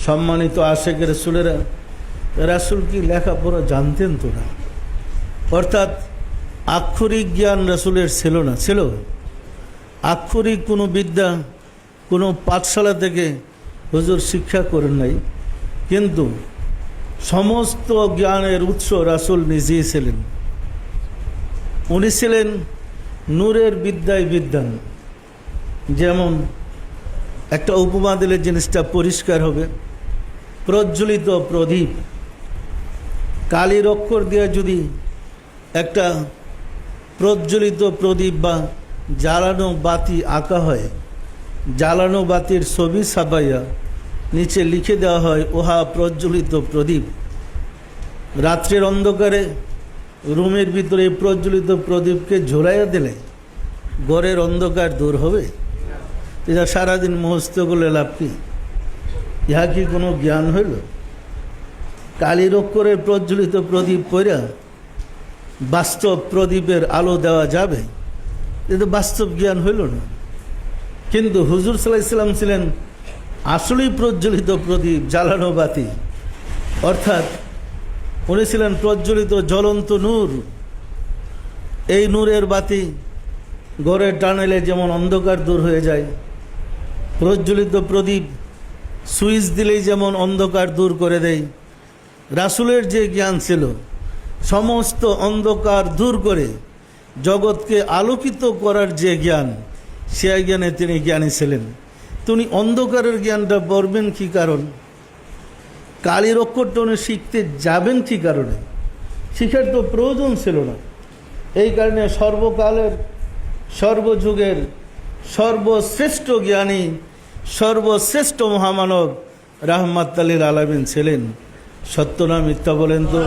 সম্মানিত আশেকের রাসূলেরা রাসূল কি লেখাপড়া জানতেন তো না, অর্থাৎ আক্ষরিক জ্ঞান রাসূলের ছিল না। ছিল আক্ষরিক কোনো বিদ্যা কোনো পাঠশালা থেকে হুজুর শিক্ষা করেন নাই, কিন্তু সমস্ত জ্ঞানের উৎস রাসূল নিজেই ছিলেন। উনি ছিলেন নূরের বিদ্যায় বিদ্যান। যেমন একটা উপমা দিলে জিনিসটা পরিষ্কার হবে, প্রজ্বলিত প্রদীপ, কালির অক্ষর দিয়ে যদি একটা প্রজ্বলিত প্রদীপ বা জ্বালানো বাতি আঁকা হয়, জ্বালানো বাতির ছবি ছাপাইয়া নিচে লিখে দেওয়া হয় ওহা প্রজ্বলিত প্রদীপ। রাত্রের অন্ধকারে রুমের ভিতরে প্রজ্বলিত প্রদীপকে ঝোলাইয়া দিলে ঘরের অন্ধকার দূর হবে? এটা সারাদিন মুখস্থ করলে লাভ কি? ইহা কি কোনো জ্ঞান হইল? কালির অক্ষরের প্রজ্বলিত প্রদীপ পইরা বাস্তব প্রদীপের আলো দেওয়া যাবে? এটা বাস্তব জ্ঞান হইল না। কিন্তু হুজুর সাল্লাল্লাহু আলাইহি ওয়াসাল্লাম ছিলেন আসলেই প্রজ্বলিত প্রদীপ, জ্বালানো বাতি, অর্থাৎ উনি ছিলেন প্রজ্বলিত জ্বলন্ত নূর। এই নূরের বাতি ঘরে টানেলে যেমন অন্ধকার দূর হয়ে যায়, প্রজ্বলিত প্রদীপ সুইচ দিলেই যেমন অন্ধকার দূর করে দেয়, রাসূলের যে জ্ঞান ছিল সমস্ত অন্ধকার দূর করে জগৎকে আলোকিত করার যে জ্ঞান, সে জ্ঞানে তিনি জ্ঞানী ছিলেন। তিনি অন্ধকারের জ্ঞানটা পড়বেন কি কারণ? কালির অক্ষরটা উনি শিখতে যাবেন কি কারণে? শিখার তো প্রয়োজন ছিল না। এই কারণে সর্বকালের সর্বযুগের সর্বশ্রেষ্ঠ জ্ঞানী সর্বশ্রেষ্ঠ মহামানব রাহমাতুল লিল আলামিন ছিলেন। সত্য না মিথ্যা বলেন তো?